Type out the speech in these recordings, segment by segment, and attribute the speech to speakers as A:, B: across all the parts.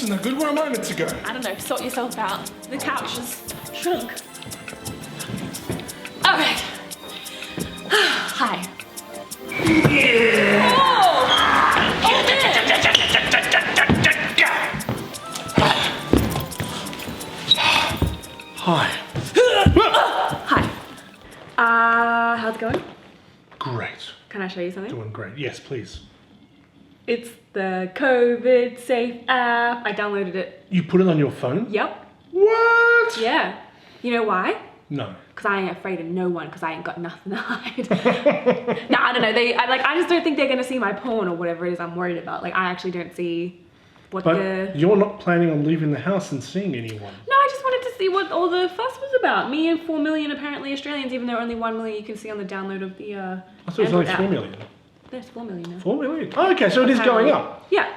A: This is not good. Where am I meant to go?
B: I don't know, sort yourself out. The couch is shrunk. All right. Hi.
A: Yeah.
B: Oh!
A: Hi.
B: Hi. How's it going?
A: Great.
B: Can I show you something?
A: Doing great. Yes, please.
B: It's the COVID safe app. I downloaded it.
A: You put it on your phone?
B: Yep.
A: What?
B: Yeah. You know why?
A: No.
B: Because I ain't afraid of no one, because I ain't got nothing to hide. No, I don't know. I just don't think they're gonna see my porn or whatever it is I'm worried about. Like, I actually don't see what
A: But you're not planning on leaving the house and seeing anyone.
B: No, I just wanted to see what all the fuss was about. Me and 4 million apparently Australians, even though only 1 million you can see on the download of the
A: I thought it was only 4 million.
B: There's 4 million now.
A: 4 million? Oh, okay, so it is going up.
B: Yeah.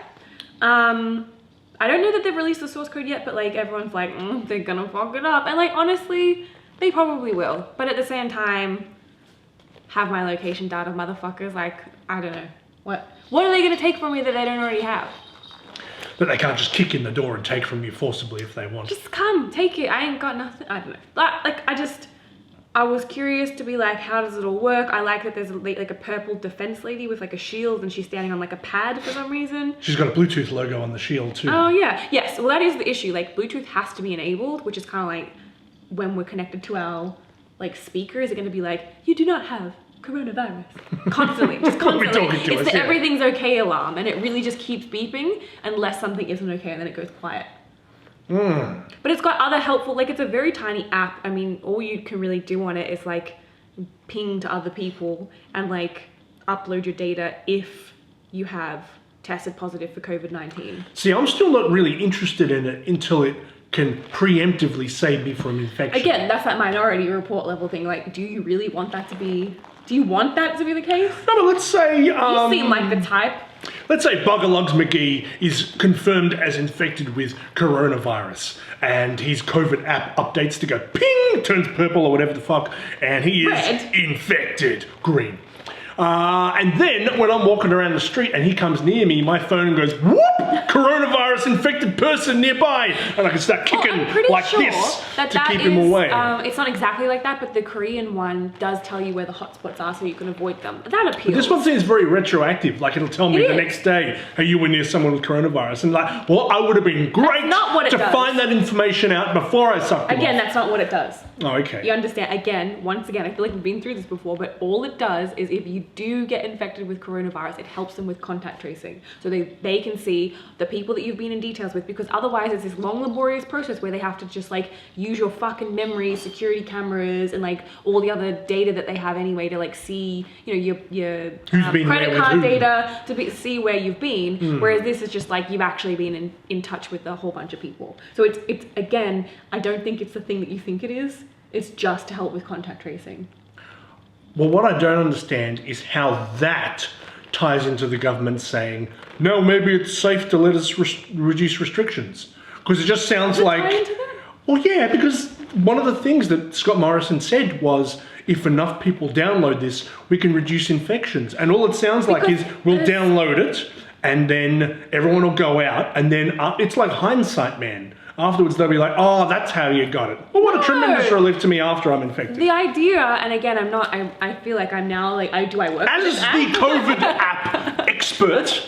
B: I don't know that they've released the source code yet, but like everyone's like, they're gonna fuck it up. And like, honestly, they probably will. But at the same time, have my location data, motherfuckers. Like, I don't know. What are they gonna take from me that they don't already have?
A: But they can't just kick in the door and take from you forcibly if they want.
B: Just come, take it. I ain't got nothing. I don't know. I was curious to be like, how does it all work? I like that there's like a purple defense lady with like a shield and she's standing on like a pad for some reason.
A: She's got a Bluetooth logo on the shield too.
B: Oh yeah, yes. Well, that is the issue. Like, Bluetooth has to be enabled, which is kind of like when we're connected to our like speakers, are going to be like, you do not have coronavirus. Constantly, just constantly.
A: Talking to
B: it's
A: us,
B: the
A: yeah.
B: everything's okay alarm, and it really just keeps beeping unless something isn't okay, and then it goes quiet. But it's got other helpful, like it's a very tiny app. I mean, all you can really do on it is like ping to other people and like upload your data if you have tested positive for COVID-19.
A: See, I'm still not really interested in it until it can preemptively save me from infection.
B: Again, that's that minority report level thing. Like, do you really want that to be, do you want that to be the case?
A: No, but let's say...
B: You seem like the type.
A: Let's say Buggerlugs McGee is confirmed as infected with coronavirus and his COVID app updates to go ping, turns purple or whatever the fuck, and he is
B: Red.
A: infected. Green. And then when I'm walking around the street and he comes near me, my phone goes, whoop, coronavirus infected person nearby. And I can start kicking like this to keep him away.
B: It's not exactly like that, but the Korean one does tell you where the hotspots are so you can avoid them. That appeals.
A: But this one seems very retroactive. Like it'll tell me
B: It
A: the
B: is.
A: next day, hey, you were near someone with coronavirus. And like, well, I would have been great
B: not what it
A: to
B: does.
A: find that information out before I sucked them
B: Again,
A: off.
B: that's not what it does.
A: Oh, okay.
B: You understand? Again, once again, I feel like we've been through this before, but all it does is if you do get infected with coronavirus, it helps them with contact tracing. So they can see the people that you've been in details with, because otherwise it's this long, laborious process where they have to just like use your fucking memory, security cameras, and like all the other data that they have anyway to like see, you know, your
A: Who's been
B: credit
A: there with
B: card
A: who.
B: data to see where you've been. Whereas this is just like you've actually been in touch with a whole bunch of people. So it's again, I don't think it's the thing that you think it is. It's just to help with contact tracing.
A: Well, what I don't understand is how that ties into the government saying, no, maybe it's safe to let us reduce restrictions. Because it just sounds like...
B: Tie into that?
A: Well, yeah, because one of the things that Scott Morrison said was, if enough people download this, we can reduce infections. And all it sounds like is, we'll download it, and then everyone will go out, and then it's like hindsight, man. Afterwards, they'll be like, oh, that's how you got it. Well, what a tremendous relief to me after I'm infected.
B: The idea, and again, I feel like I'm now like, do I work
A: As
B: with this
A: the
B: app?
A: COVID app expert,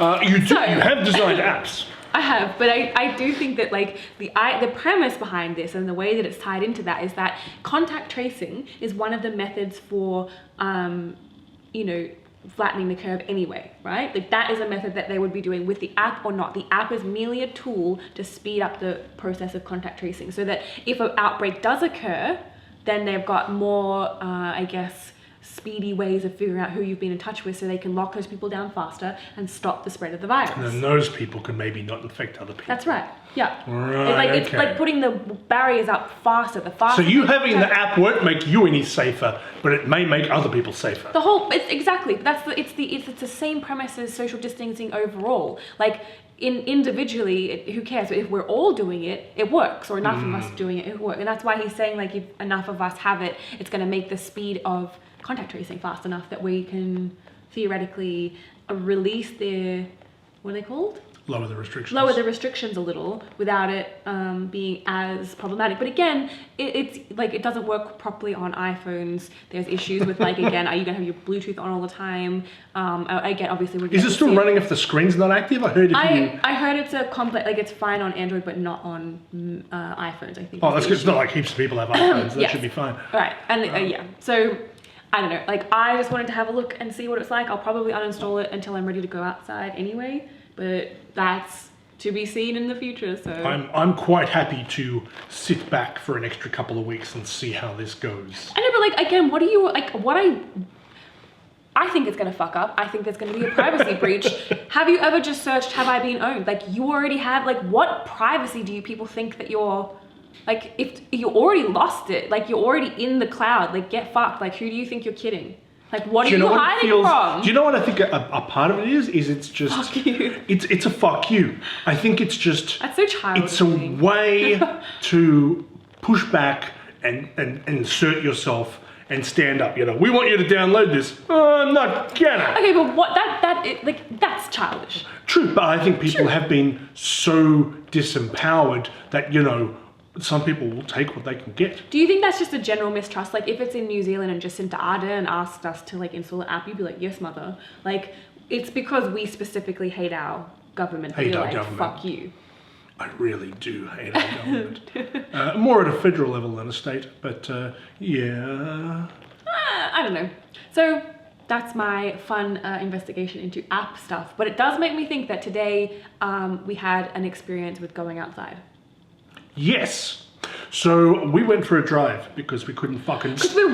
A: you have designed apps.
B: I have, but I do think that like the premise behind this and the way that it's tied into that is that contact tracing is one of the methods for, you know, flattening the curve anyway, right? Like that is a method that they would be doing with the app or not. The app is merely a tool to speed up the process of contact tracing so that if an outbreak does occur, then they've got more, I guess, speedy ways of figuring out who you've been in touch with so they can lock those people down faster and stop the spread of the virus.
A: And then those people can maybe not infect other people.
B: That's right. Yeah.
A: Right,
B: It's like putting the barriers up faster. The faster.
A: So you having the app won't make you any safer, but it may make other people safer.
B: The whole, it's exactly. It's the same premise as social distancing overall. Like individually, who cares? But if we're all doing it, it works. Or enough of us doing it, it works. And that's why he's saying like if enough of us have it, it's going to make the speed of contact tracing fast enough that we can theoretically release the, what are they called?
A: lower the restrictions.
B: Lower the restrictions a little without it being as problematic. But again, it's like it doesn't work properly on iPhones. There's issues with like, again, are you gonna have your Bluetooth on all the time? Again, obviously,
A: is it still running if the screen's not active? I heard
B: I heard it's a complex, like it's fine on Android, but not on iPhones. I think.
A: Oh, that's good. It's not like heaps of people have iPhones. That
B: Yes.
A: should be fine.
B: Right, and yeah, so. I don't know, like I just wanted to have a look and see what it's like. I'll probably uninstall it until I'm ready to go outside anyway, but that's to be seen in the future, so.
A: I'm quite happy to sit back for an extra couple of weeks and see how this goes.
B: I know, but like, again, what do you, like, I think it's gonna fuck up. I think there's gonna be a privacy breach. Have you ever just searched, have I been owned? Like, you already have, like, what privacy do you people think that you're, like, if you already lost it, like, you're already in the cloud, like, get fucked. Like, who do you think you're kidding? Like, what are you hiding from?
A: Do you know what I think a part of it is? Is it's just...
B: Fuck you.
A: It's a fuck you. I think it's just...
B: That's so childish.
A: It's a way to push back and insert yourself and stand up. You know, we want you to download this. I'm not gonna.
B: Okay, but what, that's childish.
A: True, but I think people have been so disempowered that, you know, some people will take what they can get.
B: Do you think that's just a general mistrust? Like, if it's in New Zealand and Jacinta Ardern and asked us to, like, install an app, you'd be like, yes, mother. Like, it's because we specifically hate our government.
A: Hate our
B: like,
A: government.
B: Fuck you.
A: I really do hate our government. More at a federal level than a state, but yeah.
B: I don't know. So that's my fun investigation into app stuff. But it does make me think that today we had an experience with going outside.
A: Yes. So we went for a drive because we couldn't fucking stand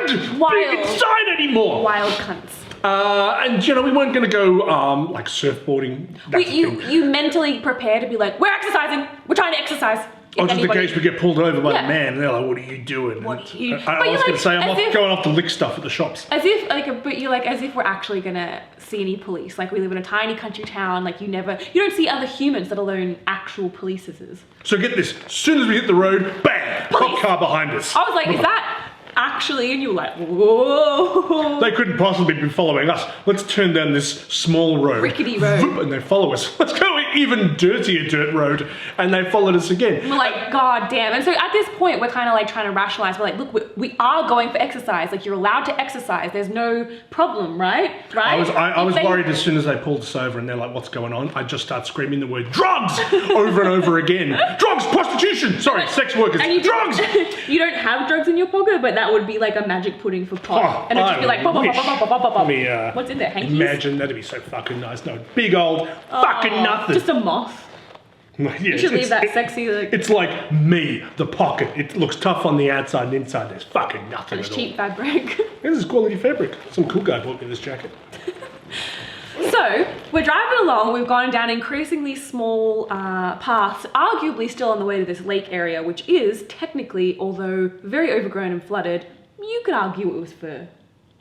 A: being inside anymore.
B: Wild cunts.
A: And you know, we weren't going to go like surfboarding.
B: You mentally prepare to be like, we're exercising. We're trying to exercise.
A: Oh, just in case we get pulled over by the man, and they're like, "What are you doing?"
B: What are you?
A: I was going to say, I'm going off to lick stuff at the shops.
B: As if, like, but you're like, as if we're actually gonna see any police. Like, we live in a tiny country town. Like, you don't see other humans, let alone actual police.
A: So get this: as soon as we hit the road, bang! Cop car behind us.
B: I was like, is that actually? And you were like, whoa!
A: They couldn't possibly be following us. Let's turn down this small road,
B: rickety road,
A: and they follow us. Let's go even dirtier dirt road, and they followed us again.
B: We're like, god damn. And so at this point, we're kind of like trying to rationalize. We're like, look, we are going for exercise. Like, you're allowed to exercise. There's no problem, right?
A: I was worried as soon as they pulled us over and they're like, what's going on? I just start screaming the word drugs over and over again. Drugs, prostitution, sorry, sex workers,
B: and
A: drugs!
B: You don't have drugs in your pocket, but that would be like a magic pudding for pot. And it'd just be like, pop, pop, pop, pop, pop, pop, pop. What's in there, hankies?
A: Imagine, that'd be so fucking nice. No, big old fucking nothing.
B: Just a moth.
A: Yeah,
B: you should leave that sexy. Like,
A: it's like me, the pocket. It looks tough on the outside and inside there's fucking nothing
B: it's
A: at
B: cheap
A: all.
B: fabric.
A: This is quality fabric. Some cool guy bought me this jacket.
B: So, we're driving along, we've gone down increasingly small paths, arguably still on the way to this lake area, which is technically, although very overgrown and flooded, you could argue it was for,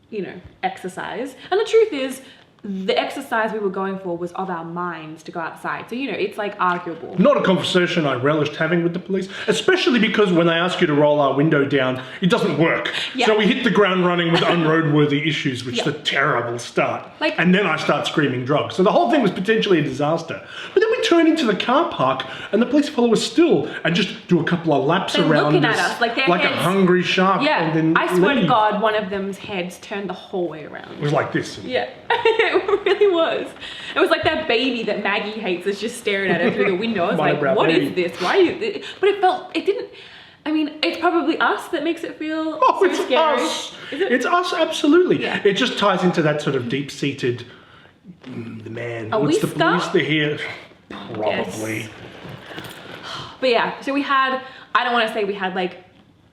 B: you know, exercise. And the truth is, the exercise we were going for was of our minds to go outside. So, you know, it's like arguable.
A: Not a conversation I relished having with the police, especially because when they ask you to roll our window down, it doesn't work. Yeah. So we hit the ground running with unroadworthy issues, which is a terrible start. And then I start screaming drugs. So the whole thing was potentially a disaster. But then we turn into the car park and the police follow us still and just do a couple of laps around us.
B: Like
A: a hungry shark.
B: Yeah,
A: and then
B: I swear to God, one of them's heads turned the whole way around.
A: It was like this.
B: Yeah. It really was. It was like that baby that Maggie hates is just staring at her through the window. I was like, what is this? Why are you... But it didn't... I mean, it's probably us that makes it feel so scary.
A: Us. It's us, absolutely.
B: Yeah.
A: It just ties into that sort of deep-seated... the man.
B: Are
A: What's
B: we
A: the police they're here? Probably.
B: Yes. But yeah, so we had... I don't want to say we had like...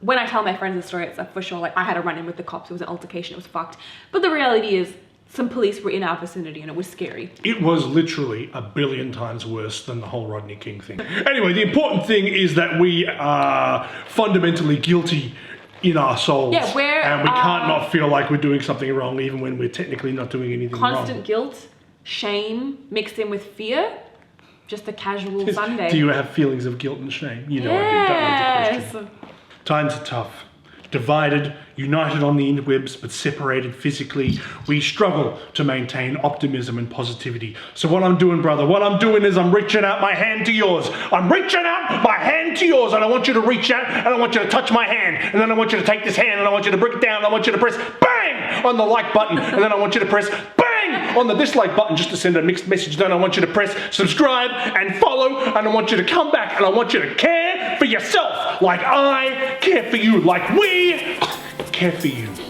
B: When I tell my friends the story, it's like for sure, like I had a run-in with the cops. It was an altercation. It was fucked. But the reality is... Some police were in our vicinity and it was scary. It
A: was literally a billion times worse than the whole Rodney King thing. Anyway, the important thing is that we are fundamentally guilty in our souls.
B: Yeah,
A: and we can't not feel like we're doing something wrong even when we're technically not doing anything wrong.
B: Constant guilt, shame, mixed in with fear. Just a casual Sunday.
A: Do you have feelings of guilt and shame? You know I do. That was the question. Times are tough. divided, united on the interwebs, but separated physically. We struggle to maintain optimism and positivity. So what I'm doing, brother, what I'm doing is I'm reaching out my hand to yours. I'm reaching out my hand to yours, and I want you to reach out, and I want you to touch my hand, and then I want you to take this hand, and I want you to break it down, and I want you to press bang on the like button, and then I want you to press bang on the dislike button just to send a mixed message. Then I want you to press subscribe and follow, and I want you to come back, and I want you to care for yourself like I care for you, like we care for you.